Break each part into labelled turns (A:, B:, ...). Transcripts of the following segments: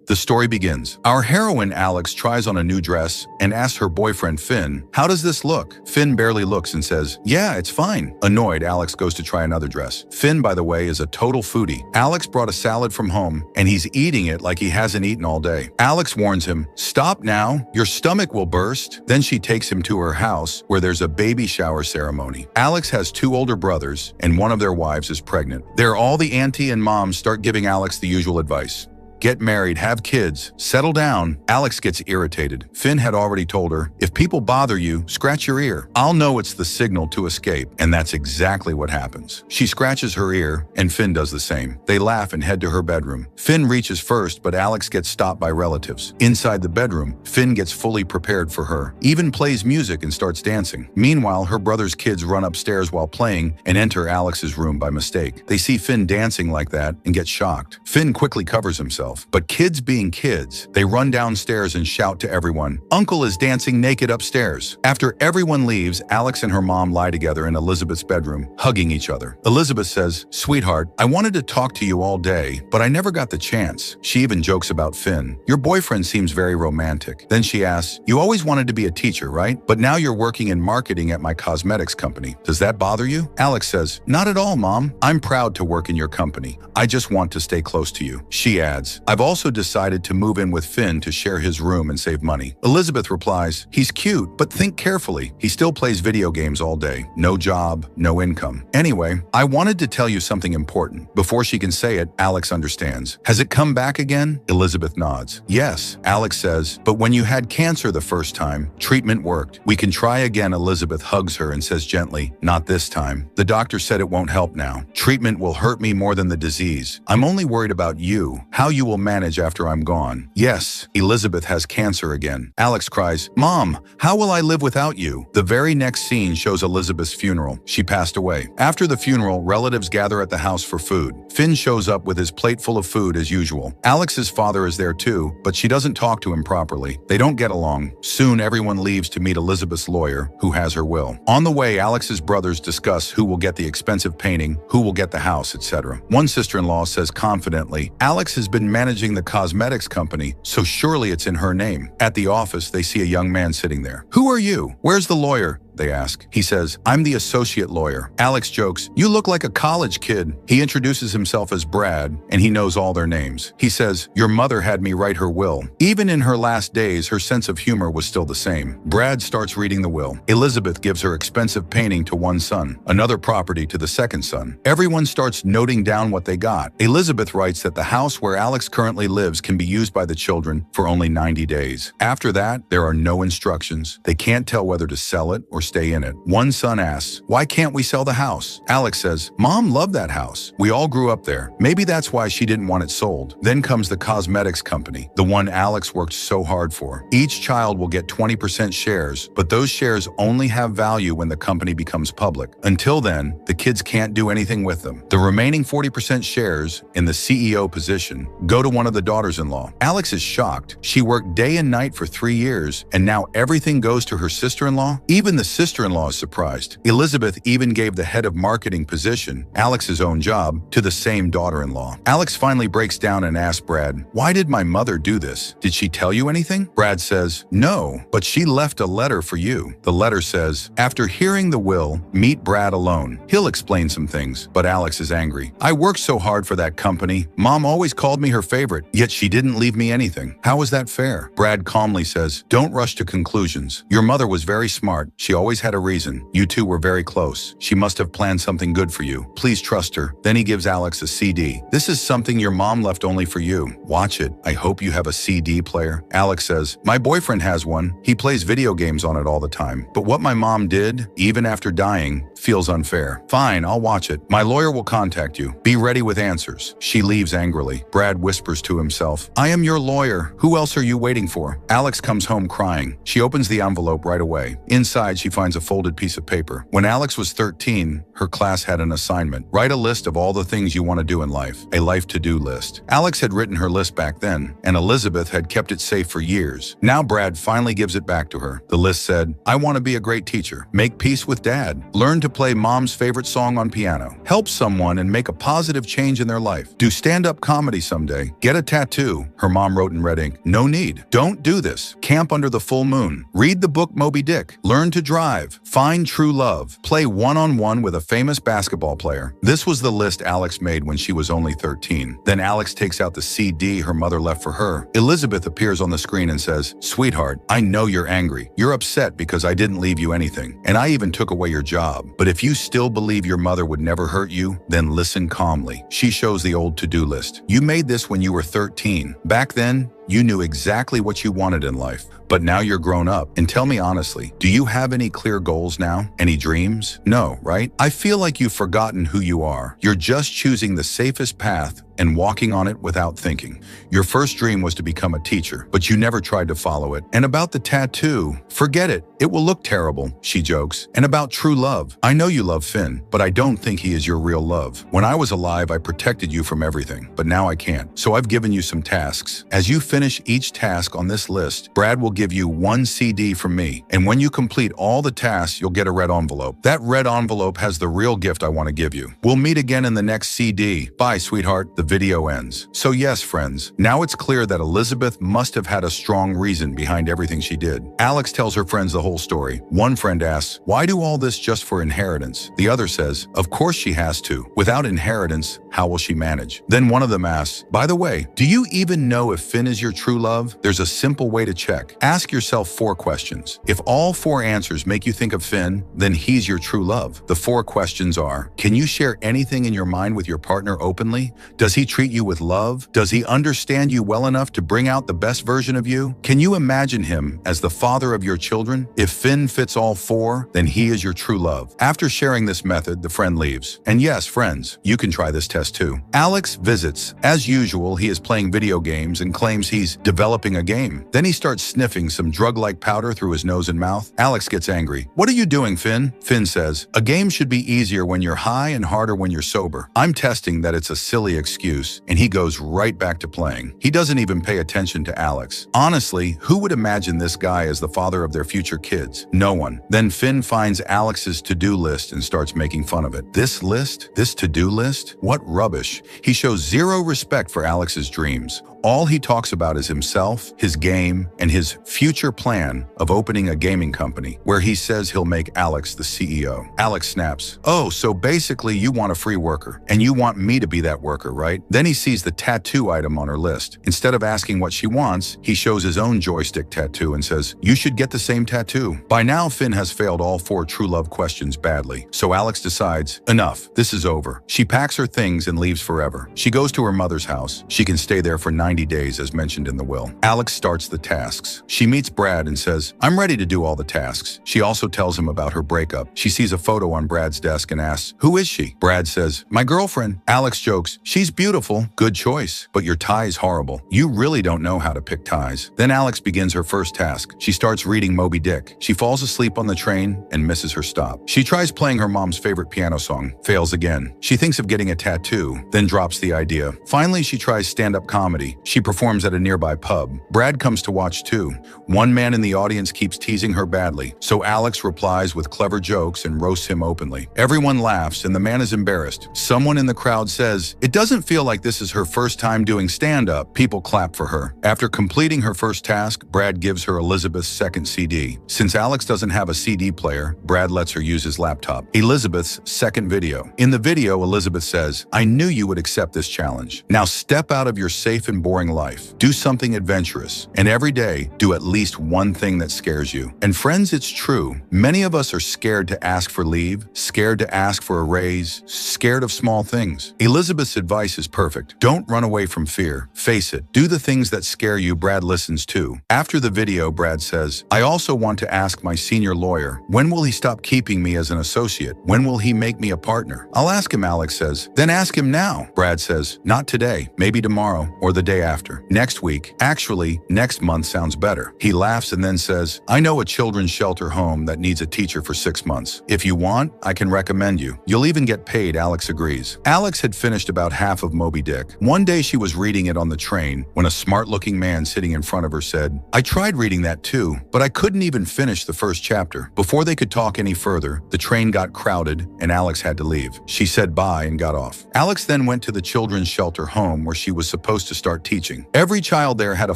A: The story begins. Our heroine Alex tries on a new dress and asks her boyfriend Finn, "How does this look?" Finn barely looks and says, "Yeah, it's fine." Annoyed, Alex goes to try another dress. Finn, by the way, is a total foodie. Alex brought a salad from home and he's eating it like he hasn't eaten all day. Alex warns him, "Stop now, your stomach will burst." Then she takes him to her house where there's a baby shower ceremony. Alex has two older brothers and one of their wives is pregnant. There, all the auntie and moms start giving Alex the usual advice. Get married, have kids, settle down. Alex gets irritated. Finn had already told her, "If people bother you, scratch your ear. I'll know it's the signal to escape." And that's exactly what happens. She scratches her ear, and Finn does the same. They laugh and head to her bedroom. Finn reaches first, but Alex gets stopped by relatives. Inside the bedroom, Finn gets fully prepared for her, even plays music and starts dancing. Meanwhile, her brother's kids run upstairs while playing and enter Alex's room by mistake. They see Finn dancing like that and get shocked. Finn quickly covers himself. But kids being kids, they run downstairs and shout to everyone, "Uncle is dancing naked upstairs." After everyone leaves, Alex and her mom lie together in Elizabeth's bedroom, hugging each other. Elizabeth says, "Sweetheart, I wanted to talk to you all day, but I never got the chance." She even jokes about Finn. "Your boyfriend seems very romantic." Then she asks, "You always wanted to be a teacher, right? But now you're working in marketing at my cosmetics company. Does that bother you?" Alex says, "Not at all, Mom. I'm proud to work in your company. I just want to stay close to you." She adds, "I've also decided to move in with Finn to share his room and save money." Elizabeth replies, "He's cute, but think carefully. He still plays video games all day. No job, no income. Anyway, I wanted to tell you something important." Before she can say it, Alex understands. "Has it come back again?" Elizabeth nods. "Yes," Alex says, "but when you had cancer the first time, treatment worked. We can try again." Elizabeth hugs her and says gently, "Not this time. The doctor said it won't help now. Treatment will hurt me more than the disease. I'm only worried about you, how you will manage after I'm gone." Yes, Elizabeth has cancer again. Alex cries, "Mom, how will I live without you?" The very next scene shows Elizabeth's funeral. She passed away. After the funeral, relatives gather at the house for food. Finn shows up with his plate full of food as usual. Alex's father is there too, but she doesn't talk to him properly. They don't get along. Soon, everyone leaves to meet Elizabeth's lawyer, who has her will. On the way, Alex's brothers discuss who will get the expensive painting, who will get the house, etc. One sister-in-law says confidently, "Alex has been managing the cosmetics company, so surely it's in her name." At the office, they see a young man sitting there. "Who are you? Where's the lawyer?" they ask. He says, "I'm the associate lawyer." Alex jokes, "You look like a college kid." He introduces himself as Brad, and he knows all their names. He says, "Your mother had me write her will. Even in her last days, her sense of humor was still the same." Brad starts reading the will. Elizabeth gives her expensive painting to one son, another property to the second son. Everyone starts noting down what they got. Elizabeth writes that the house where Alex currently lives can be used by the children for only 90 days. After that, there are no instructions. They can't tell whether to sell it or stay in it. One son asks, "Why can't we sell the house?" Alex says, "Mom loved that house. We all grew up there. Maybe that's why she didn't want it sold." Then comes the cosmetics company, the one Alex worked so hard for. Each child will get 20% shares, but those shares only have value when the company becomes public. Until then, the kids can't do anything with them. The remaining 40% shares in the CEO position go to one of the daughters-in-law. Alex is shocked. She worked day and night for 3 years, and now everything goes to her sister-in-law? Even the sister-in-law is surprised. Elizabeth even gave the head of marketing position, Alex's own job, to the same daughter-in-law. Alex finally breaks down and asks Brad, "Why did my mother do this? Did she tell you anything?" Brad says, "No, but she left a letter for you." The letter says, "After hearing the will, meet Brad alone. He'll explain some things." But Alex is angry. "I worked so hard for that company. Mom always called me her favorite, yet she didn't leave me anything. How is that fair?" Brad calmly says, "Don't rush to conclusions. Your mother was very smart. She always had a reason. You two were very close. She must have planned something good for you. Please trust her." Then he gives Alex a CD. "This is something your mom left only for you. Watch it. I hope you have a CD player." Alex says, "My boyfriend has one. He plays video games on it all the time. But what my mom did, even after dying, feels unfair." "Fine, I'll watch it. My lawyer will contact you. Be ready with answers." She leaves angrily. Brad whispers to himself, "I am your lawyer. Who else are you waiting for?" Alex comes home crying. She opens the envelope right away. Inside, she finds a folded piece of paper. When Alex was 13, her class had an assignment. Write a list of all the things you want to do in life, a life to-do list. Alex had written her list back then, and Elizabeth had kept it safe for years. Now Brad finally gives it back to her. The list said, I want to be a great teacher, make peace with dad, learn to play mom's favorite song on piano, help someone and make a positive change in their life, do stand-up comedy someday, get a tattoo. Her mom wrote in red ink, no need, don't do this, camp under the full moon, read the book Moby Dick, learn to drive, find true love, play one-on-one with a famous basketball player. This was the list Alex made when she was only 13. Then Alex takes out the CD her mother left for her. Elizabeth appears on the screen and says, sweetheart, I know you're angry. You're upset because I didn't leave you anything, and I even took away your job. But if you still believe your mother would never hurt you, then listen calmly. She shows the old to-do list. You made this when you were 13. Back then, you knew exactly what you wanted in life, but now you're grown up. And tell me honestly, do you have any clear goals now? Any dreams? No, right? I feel like you've forgotten who you are. You're just choosing the safest path and walking on it without thinking. Your first dream was to become a teacher, but you never tried to follow it. And about the tattoo, forget it. It will look terrible, she jokes. And about true love, I know you love Finn, but I don't think he is your real love. When I was alive, I protected you from everything, but now I can't. So I've given you some tasks. As you finish each task on this list, Brad will give you one CD from me. And when you complete all the tasks, you'll get a red envelope. That red envelope has the real gift I want to give you. We'll meet again in the next CD. Bye, sweetheart. The video ends. So yes, friends, now it's clear that Elizabeth must have had a strong reason behind everything she did. Alex tells her friends the whole story. One friend asks, why do all this just for inheritance? The other says, of course she has to. Without inheritance, how will she manage? Then one of them asks, by the way, do you even know if Finn is your true love? There's a simple way to check. Ask yourself 4 questions. If all 4 answers make you think of Finn, then he's your true love. The 4 questions are, can you share anything in your mind with your partner openly? Does he treat you with love? Does he understand you well enough to bring out the best version of you? Can you imagine him as the father of your children? If Finn fits all 4, then he is your true love. After sharing this method, the friend leaves. And yes, friends, you can try this test too. Alex visits. As usual, he is playing video games and claims he's developing a game. Then he starts sniffing some drug-like powder through his nose and mouth. Alex gets angry. What are you doing, Finn? Finn says, a game should be easier when you're high and harder when you're sober. I'm testing that it's a silly excuse, and he goes right back to playing. He doesn't even pay attention to Alex. Honestly, who would imagine this guy as the father of their future kids? No one. Then Finn finds Alex's to-do list and starts making fun of it. This list? This to-do list? What rubbish. He shows zero respect for Alex's dreams. All he talks about is himself, his game, and his future plan of opening a gaming company where he says he'll make Alex the CEO. Alex snaps, oh, so basically you want a free worker, and you want me to be that worker, right? Then he sees the tattoo item on her list. Instead of asking what she wants, he shows his own joystick tattoo and says, you should get the same tattoo. By now, Finn has failed all 4 true love questions badly, so Alex decides, enough, this is over. She packs her things and leaves forever. She goes to her mother's house. She can stay there for 90 days as mentioned in the will. Alex starts the tasks. She meets Brad and says, I'm ready to do all the tasks. She also tells him about her breakup. She sees a photo on Brad's desk and asks, who is she? Brad says, my girlfriend. Alex jokes, she's beautiful, good choice, but your tie is horrible. You really don't know how to pick ties. Then Alex begins her first task. She starts reading Moby Dick. She falls asleep on the train and misses her stop. She tries playing her mom's favorite piano song, fails again. She thinks of getting a tattoo, then drops the idea. Finally, she tries stand-up comedy. She performs at a nearby pub. Brad comes to watch too. One man in the audience keeps teasing her badly, so Alex replies with clever jokes and roasts him openly. Everyone laughs and the man is embarrassed. Someone in the crowd says, it doesn't feel like this is her first time doing stand-up. People clap for her. After completing her first task, Brad gives her Elizabeth's second CD. Since Alex doesn't have a CD player, Brad lets her use his laptop. Elizabeth's second video. In the video, Elizabeth says, I knew you would accept this challenge. Now step out of your safe and boring life. Do something adventurous. And every day, do at least one thing that scares you. And friends, it's true. Many of us are scared to ask for leave, scared to ask for a raise, scared of small things. Elizabeth's advice is perfect. Don't run away from fear. Face it. Do the things that scare you. Brad listens too. After the video, Brad says, I also want to ask my senior lawyer, when will he stop keeping me as an associate? When will he make me a partner? I'll ask him, Alex says. Then ask him now. Brad says, not today, maybe tomorrow or the day after. Next week. Actually, next month sounds better. He laughs and then says, I know a children's shelter home that needs a teacher for 6 months. If you want, I can recommend you. You'll even get paid. Alex agrees. Alex had finished about half of Moby Dick. One day she was reading it on the train when a smart-looking man sitting in front of her said, I tried reading that too, but I couldn't even finish the first chapter. Before they could talk any further, the train got crowded and Alex had to leave. She said bye and got off. Alex then went to the children's shelter home where she was supposed to start teaching. Every child there had a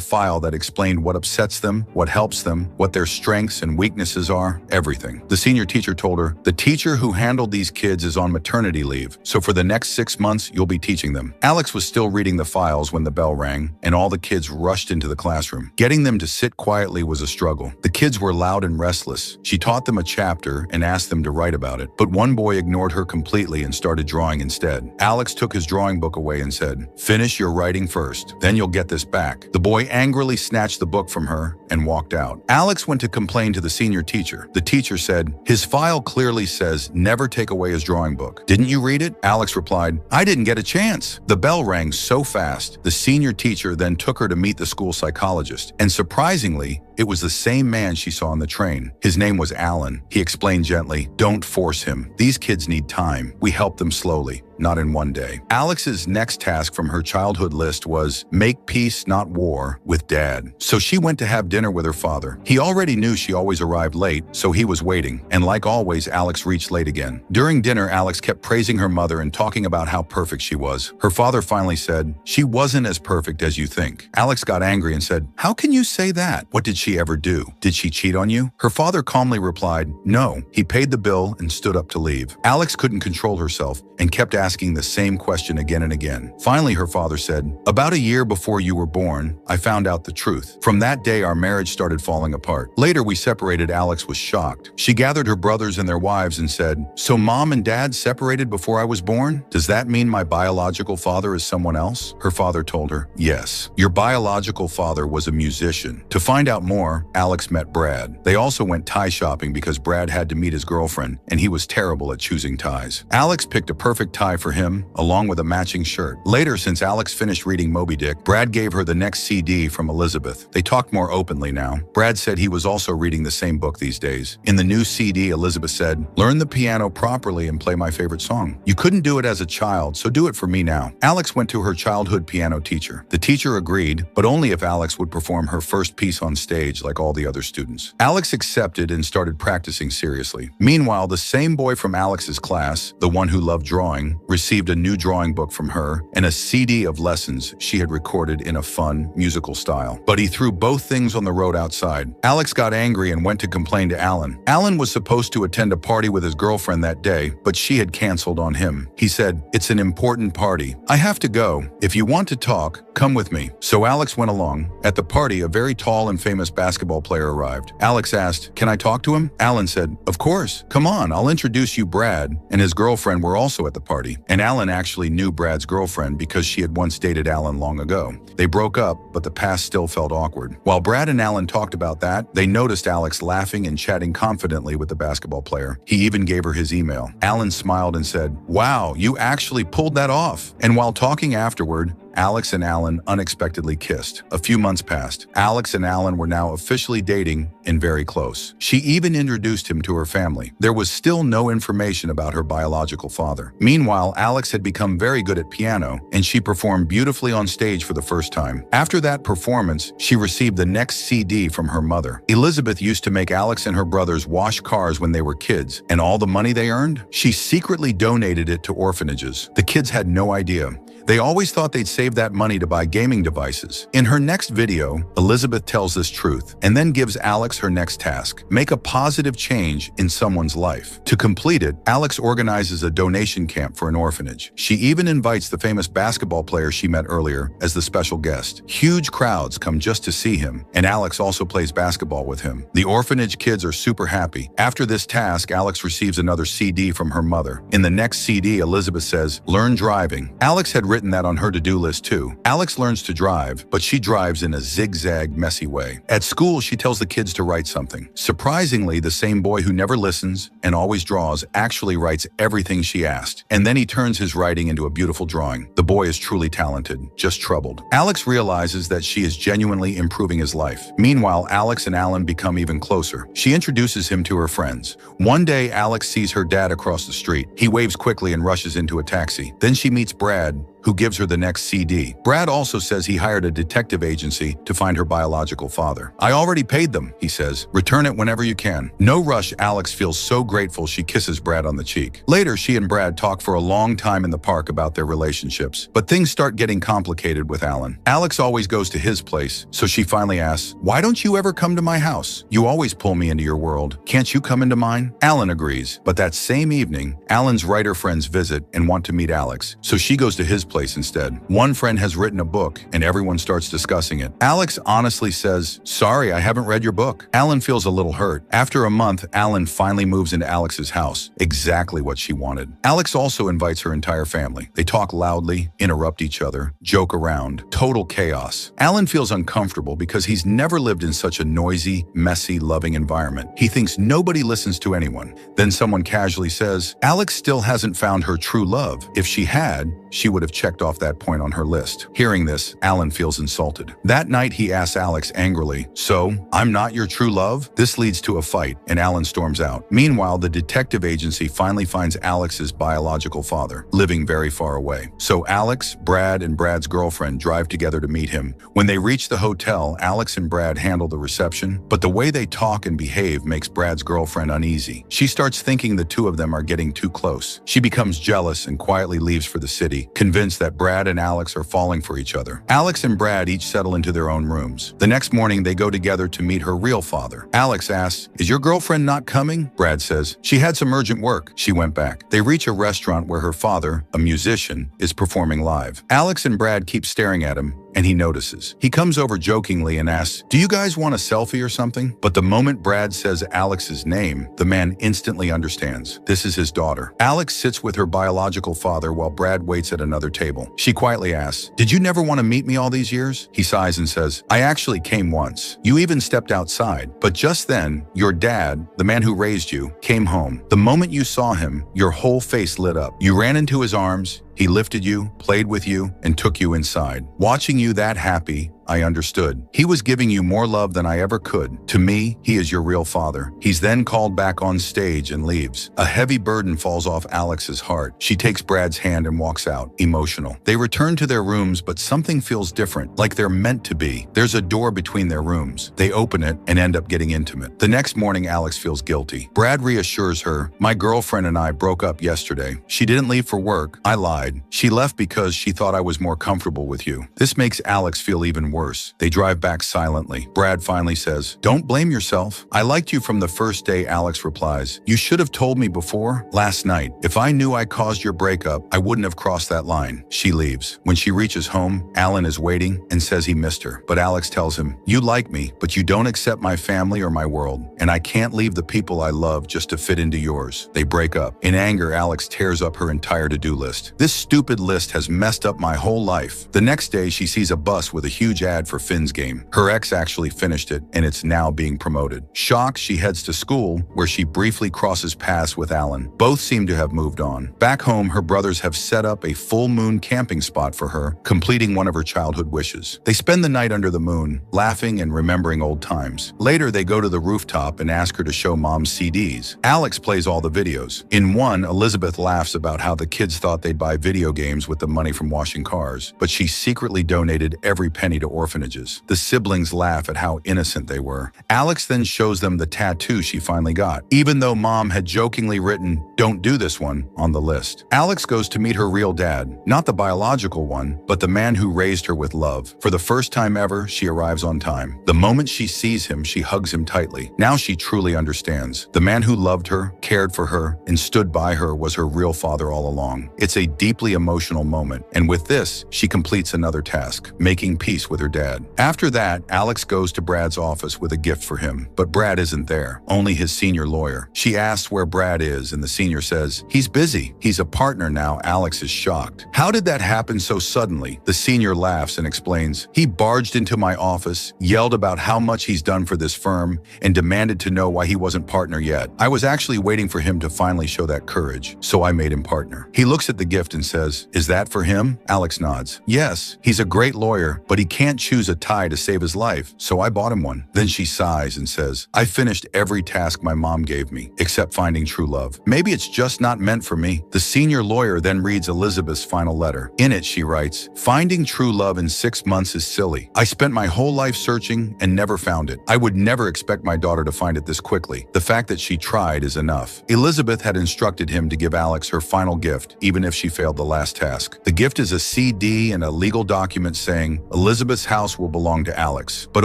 A: file that explained what upsets them, what helps them, what their strengths and weaknesses are, everything. The senior teacher told her, the teacher who handled these kids is on maternity leave, so for the next 6 months, you'll be teaching them. Alex was still reading the files when the bell rang, and all the kids rushed into the classroom. Getting them to sit quietly was a struggle. The kids were loud and restless. She taught them a chapter and asked them to write about it, but one boy ignored her completely and started drawing instead. Alex took his drawing book away and said, finish your writing first, then you'll get this back. The boy angrily snatched the book from her and walked out. Alex went to complain to the senior teacher. The teacher said, his file clearly says never take away his drawing book. Didn't you read it? Alex replied, I didn't get a chance. The bell rang so fast, the senior teacher then took her to meet the school psychologist. And surprisingly, it was the same man she saw on the train. His name was Alan. He explained gently, don't force him. These kids need time. We help them slowly, not in one day. Alex's next task from her childhood list was make peace, not war, with Dad. So she went to have dinner with her father. He already knew she always arrived late, so he was waiting. And like always, Alex reached late again. During dinner, Alex kept praising her mother and talking about how perfect she was. Her father finally said, she wasn't as perfect as you think. Alex got angry and said, how can you say that? What did she ever do? Did she cheat on you? Her father calmly replied, no. He paid the bill and stood up to leave. Alex couldn't control herself and kept asking the same question again and again. Finally, her father said, about a year before you were born, I found out the truth. From that day, our marriage started falling apart. Later, we separated. Alex was shocked. She gathered her brothers and their wives and said, so Mom and Dad separated before I was born? Does that mean my biological father is someone else? Her father told her, yes. Your biological father was a musician. To find out more, Alex met Brad. They also went tie shopping because Brad had to meet his girlfriend, and he was terrible at choosing ties. Alex picked a perfect tie for him, along with a matching shirt. Later, since Alex finished reading Moby Dick, Brad gave her the next CD from Elizabeth. They talked more openly now. Brad said he was also reading the same book these days. In the new CD, Elizabeth said, learn the piano properly and play my favorite song. You couldn't do it as a child, so do it for me now. Alex went to her childhood piano teacher. The teacher agreed, but only if Alex would perform her first piece on stage like all the other students. Alex accepted and started practicing seriously. Meanwhile, the same boy from Alex's class, the one who loved drawing, received a new drawing book from her and a CD of lessons she had recorded in a fun, musical style. But he threw both things on the road outside. Alex got angry and went to complain to Alan. Alan was supposed to attend a party with his girlfriend that day, but she had canceled on him. He said, it's an important party. I have to go. If you want to talk, come with me. So Alex went along. At the party, a very tall and famous basketball player arrived. Alex asked, can I talk to him? Alan said, of course. Come on, I'll introduce you. Brad and his girlfriend were also at the party. And Alan actually knew Brad's girlfriend because she had once dated Alan long ago. They broke up, but the past still felt awkward. While Brad and Alan talked about that, they noticed Alex laughing and chatting confidently with the basketball player. He even gave her his email. Alan smiled and said, wow, you actually pulled that off. And while talking afterward, Alex and Alan unexpectedly kissed. A few months passed. Alex and Alan were now officially dating and very close. She even introduced him to her family. There was still no information about her biological father. Meanwhile, Alex had become very good at piano, and she performed beautifully on stage for the first time. After that performance, she received the next CD from her mother. Elizabeth used to make Alex and her brothers wash cars when they were kids, and all the money they earned, she secretly donated it to orphanages. The kids had no idea. They always thought they'd save that money to buy gaming devices. In her next video, Elizabeth tells this truth and then gives Alex her next task: make a positive change in someone's life. To complete it, Alex organizes a donation camp for an orphanage. She even invites the famous basketball player she met earlier as the special guest. Huge crowds come just to see him, and Alex also plays basketball with him. The orphanage kids are super happy. After this task, Alex receives another CD from her mother. In the next CD, Elizabeth says, "Learn driving." Alex had written written that on her to-do list too. Alex learns to drive, but she drives in a zigzag, messy way. At school, she tells the kids to write something. Surprisingly, the same boy who never listens and always draws actually writes everything she asked. And then he turns his writing into a beautiful drawing. The boy is truly talented, just troubled. Alex realizes that she is genuinely improving his life. Meanwhile, Alex and Alan become even closer. She introduces him to her friends. One day, Alex sees her dad across the street. He waves quickly and rushes into a taxi. Then she meets Brad, who gives her the next CD. Brad also says he hired a detective agency to find her biological father. "I already paid them," he says. "Return it whenever you can." No rush, Alex feels so grateful she kisses Brad on the cheek. Later, she and Brad talk for a long time in the park about their relationships. But things start getting complicated with Alan. Alex always goes to his place, so she finally asks, "Why don't you ever come to my house? You always pull me into your world. Can't you come into mine?" Alan agrees, but that same evening, Alan's writer friends visit and want to meet Alex, so she goes to his place instead. One friend has written a book, and everyone starts discussing it. Alex honestly says, "Sorry, I haven't read your book." Alan feels a little hurt. After a month, Alan finally moves into Alex's house, exactly what she wanted. Alex also invites her entire family. They talk loudly, interrupt each other, joke around. Total chaos. Alan feels uncomfortable because he's never lived in such a noisy, messy, loving environment. He thinks nobody listens to anyone. Then someone casually says, Alex still hasn't found her true love. If she had, she would have checked off that point on her list. Hearing this, Alan feels insulted. That night, he asks Alex angrily, "So, I'm not your true love?" This leads to a fight, and Alan storms out. Meanwhile, the detective agency finally finds Alex's biological father, living very far away. So Alex, Brad, and Brad's girlfriend drive together to meet him. When they reach the hotel, Alex and Brad handle the reception, but the way they talk and behave makes Brad's girlfriend uneasy. She starts thinking the two of them are getting too close. She becomes jealous and quietly leaves for the city, convinced that Brad and Alex are falling for each other. Alex and Brad each settle into their own rooms. The next morning, they go together to meet her real father. Alex asks, "Is your girlfriend not coming?" Brad says, "She had some urgent work." She went back. They reach a restaurant where her father, a musician, is performing live. Alex and Brad keep staring at him, and he notices. He comes over jokingly and asks, "Do you guys want a selfie or something?" But the moment Brad says Alex's name, the man instantly understands. This is his daughter. Alex sits with her biological father while Brad waits at another table. She quietly asks, "Did you never want to meet me all these years?" He sighs and says, "I actually came once. You even stepped outside. But just then, your dad, the man who raised you, came home. The moment you saw him, your whole face lit up. You ran into his arms. He lifted you, played with you, and took you inside. Watching you that happy, I understood. He was giving you more love than I ever could. To me, he is your real father." He's then called back on stage and leaves. A heavy burden falls off Alex's heart. She takes Brad's hand and walks out, emotional. They return to their rooms, but something feels different, like they're meant to be. There's a door between their rooms. They open it and end up getting intimate. The next morning, Alex feels guilty. Brad reassures her, "My girlfriend and I broke up yesterday. She didn't leave for work. I lied. She left because she thought I was more comfortable with you." This makes Alex feel even worse. They drive back silently. Brad finally says, "Don't blame yourself. I liked you from the first day." Alex replies, "You should have told me before, last night. If I knew I caused your breakup, I wouldn't have crossed that line." She leaves. When she reaches home, Alan is waiting and says he missed her. But Alex tells him, "You like me, but you don't accept my family or my world, and I can't leave the people I love just to fit into yours." They break up. In anger, Alex tears up her entire to-do list. "This stupid list has messed up my whole life." The next day, she sees a bus with a huge ad for Finn's game. Her ex actually finished it, and it's now being promoted. Shocked, she heads to school, where she briefly crosses paths with Alan. Both seem to have moved on. Back home, her brothers have set up a full moon camping spot for her, completing one of her childhood wishes. They spend the night under the moon, laughing and remembering old times. Later, they go to the rooftop and ask her to show Mom's CDs. Alex plays all the videos. In one, Elizabeth laughs about how the kids thought they'd buy video games with the money from washing cars, but she secretly donated every penny to orphanages. The siblings laugh at how innocent they were. Alex then shows them the tattoo she finally got, even though Mom had jokingly written, "Don't do this one," on the list. Alex goes to meet her real dad, not the biological one, but the man who raised her with love. For the first time ever, she arrives on time. The moment she sees him, she hugs him tightly. Now she truly understands. The man who loved her, cared for her, and stood by her was her real father all along. It's a deeply emotional moment, and with this, she completes another task, making peace with her dad. After that, Alex goes to Brad's office with a gift for him, but Brad isn't there, only his senior lawyer. She asks where Brad is, and the senior senior says, "He's busy. He's a partner now." Alex is shocked. "How did that happen so suddenly?" The senior laughs and explains, "He barged into my office, yelled about how much he's done for this firm, and demanded to know why he wasn't partner yet. I was actually waiting for him to finally show that courage, so I made him partner." He looks at the gift and says, "Is that for him?" Alex nods. "Yes, he's a great lawyer, but he can't choose a tie to save his life, so I bought him one." Then she sighs and says, "I finished every task my mom gave me, except finding true love. Maybe it's just not meant for me." The senior lawyer then reads Elizabeth's final letter. In it, she writes, "Finding true love in 6 months is silly. I spent my whole life searching and never found it. I would never expect my daughter to find it this quickly. The fact that she tried is enough." Elizabeth had instructed him to give Alex her final gift, even if she failed the last task. The gift is a CD and a legal document saying Elizabeth's house will belong to Alex, but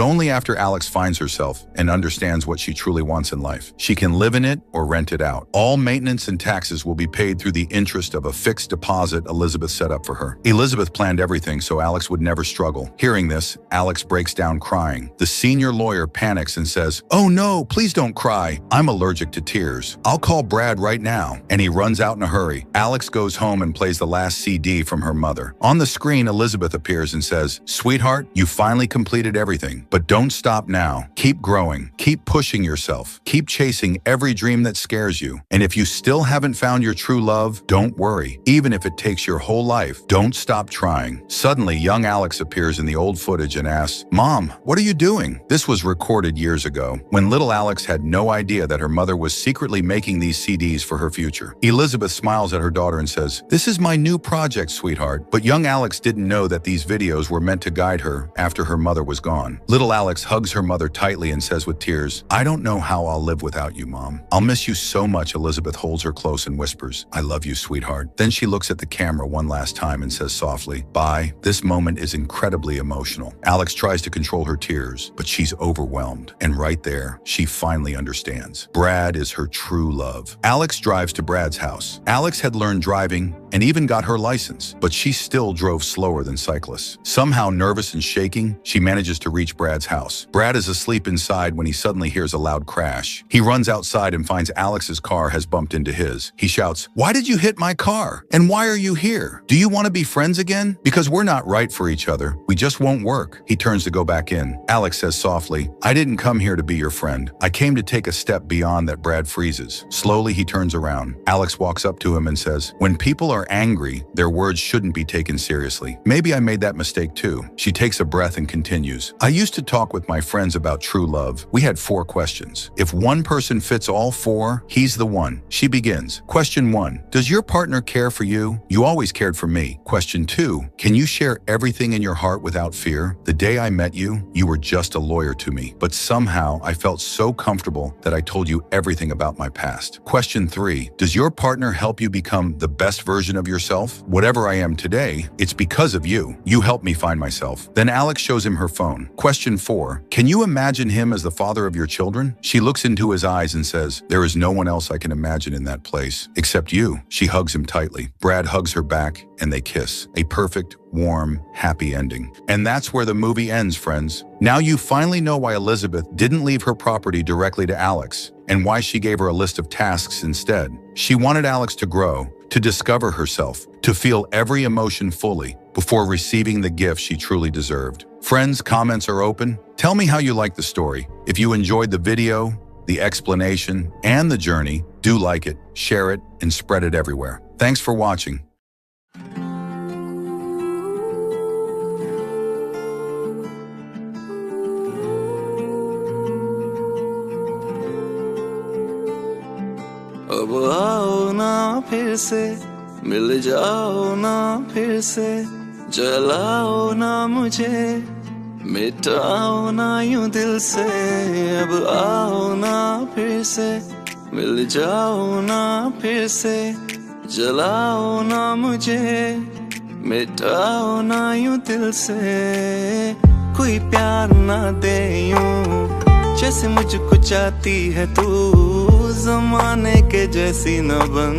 A: only after Alex finds herself and understands what she truly wants in life. She can live in it or rent it out. All maintenance and taxes will be paid through the interest of a fixed deposit Elizabeth set up for her. Elizabeth planned everything so Alex would never struggle. Hearing this, Alex breaks down crying. The senior lawyer panics and says, "Oh no, please don't cry. I'm allergic to tears. I'll call Brad right now." And he runs out in a hurry. Alex goes home and plays the last CD from her mother. On the screen, Elizabeth appears and says, "Sweetheart, you finally completed everything, but don't stop now. Keep growing. Keep pushing yourself. Keep chasing every dream that scares you. And if you still haven't found your true love, don't worry. Even if it takes your whole life, don't stop trying." Suddenly, young Alex appears in the old footage and asks, "Mom, what are you doing?" This was recorded years ago, when little Alex had no idea that her mother was secretly making these CDs for her future. Elizabeth smiles at her daughter and says, "This is my new project, sweetheart." But young Alex didn't know that these videos were meant to guide her after her mother was gone. Little Alex hugs her mother tightly and says with tears, "I don't know how I'll live without you, Mom. I'll miss you so much." Elizabeth holds her close and whispers, "I love you, sweetheart." Then she looks at the camera one last time and says softly, "Bye." This moment is incredibly emotional. Alex tries to control her tears, but she's overwhelmed. And right there, she finally understands. Brad is her true love. Alex drives to Brad's house. Alex had learned driving and even got her license, but she still drove slower than cyclists. Somehow, nervous and shaking, she manages to reach Brad's house. Brad is asleep inside when he suddenly hears a loud crash. He runs outside and finds Alex's car has bumped into his. He shouts, "Why did you hit my car? And why are you here? Do you want to be friends again? Because we're not right for each other. We just won't work." He turns to go back in. Alex says softly, "I didn't come here to be your friend. I came to take a step beyond that." Brad freezes. Slowly, he turns around. Alex walks up to him and says, "When people are angry, their words shouldn't be taken seriously. Maybe I made that mistake too." She takes a breath and continues, "I used to talk with my friends about true love. We had 4 questions. If one person fits all 4, he's the one." She begins. Question 1, does your partner care for you? You always cared for me. Question 2, can you share everything in your heart without fear? The day I met you, you were just a lawyer to me, but somehow I felt so comfortable that I told you everything about my past. Question 3, does your partner help you become the best version of yourself? Whatever I am today, it's because of you. You helped me find myself. Then Alex shows him her phone. Question 4, can you imagine him as the father of your children? She looks into his eyes and says, "There is no one else I can imagine in that place, except you." She hugs him tightly. Brad hugs her back and they kiss. A perfect, warm, happy ending. And that's where the movie ends, friends. Now you finally know why Elizabeth didn't leave her property directly to Alex, and why she gave her a list of tasks instead. She wanted Alex to grow, to discover herself, to feel every emotion fully before receiving the gift she truly deserved. Friends, comments are open. Tell me how you liked the story. If you enjoyed the video, the explanation, and the journey, do like it, share it, and spread it everywhere. Thanks for watching.
B: अब आओ ना फिर से मिल जाओ ना फिर से जलाओ ना मुझे मिटाओ ना यूं दिल से अब आओ ना फिर से मिल जाओ ना फिर से जलाओ ना मुझे मिटाओ ना यूं दिल से कोई प्यार ना दे यूं जैसे मुझको चाहती है तू ज़माने के जैसी न बन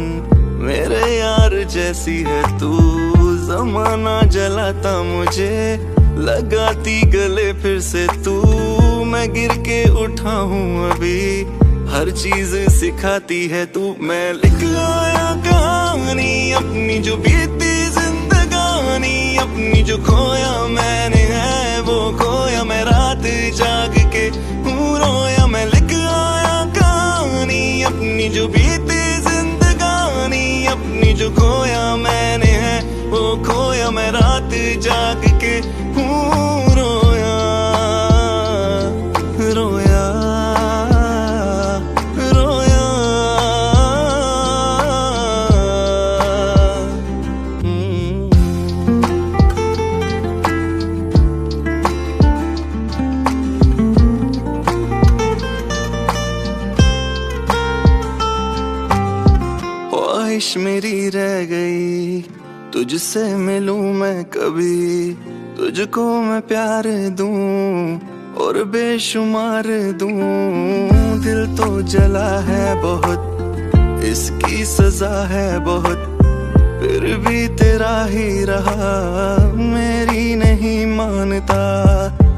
B: मेरे यार जैसी है तू ज़माना जलाता मुझे लगाती गले फिर से तू मैं गिर के उठा हूँ अभी हर चीज सिखाती है तू। मैं लिख आया कहानी अपनी जो बीती जिंदगानी, अपनी जो खोया मैंने है वो खोया मैं रात जाग के हूँ रोया। मैं लिख आया कहानी अपनी जो बीती जिंदगानी, अपनी जो खोया मैंने है वो खोया मैं रात जाग के हूँ रोया रोया रोया। ख्वाहिश मेरी रह गई तुझसे मिलूं मैं कभी, तुझको मैं प्यार दूं और बेशुमार दूं। दिल तो जला है बहुत, इसकी सजा है बहुत, फिर भी तेरा ही रहा मेरी नहीं मानता।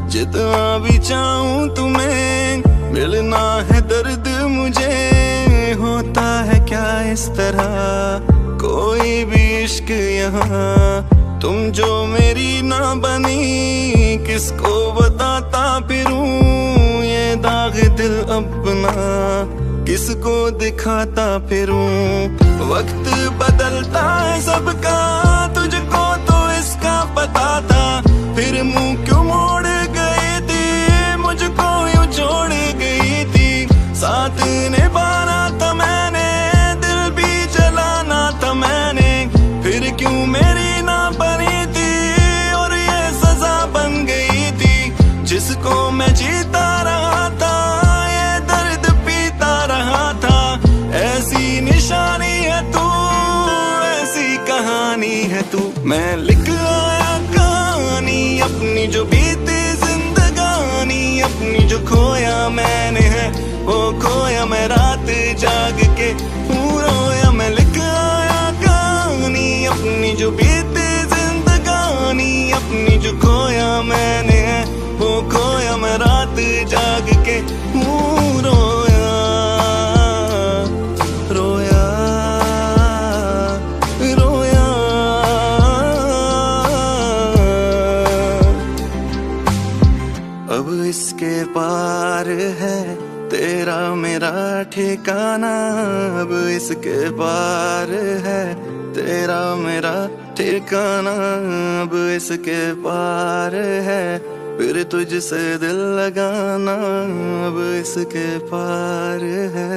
B: जितना भी चाहूं तुम्हें मिलना है दर्द मुझे, होता है क्या इस तरह कोई भी इश्क यहाँ। तुम जो मेरी ना बनी किसको बताता फिरूं, ये दाग दिल अपना किसको दिखाता फिरूं। वक्त बदलता है सबका तुझको तो इसका पता था, फिर मुंह क्यों मोड़ गई थी मुझको यूं छोड़ गई थी। साथ निभाना था मैंने दिल भी जलाना था मैंने, फिर क्यों मेरी ना बनी थी और ये सजा बन गई थी। जिसको मैं जीता रहा था ये दर्द पीता रहा था। ऐसी निशानी है तू, ऐसी कहानी है तू। मैं लिख आया कहानी अपनी जो बीती जिंदगानी, अपनी जो खोया मैंने है वो खोया मैं रात जाग के हूँ रोया। मैं लिख आया कहानी अपनी जो बीती जिंदगानी, अपनी जो खोया मैंने है वो खोया मैं रात जाग के हूँ रोया रोया रोया। अब इसके पार है तेरा मेरा ठिकाना, अब इसके पार है तेरा मेरा ठिकाना। अब इसके पार है फिर तुझसे दिल लगाना, अब इसके पार है।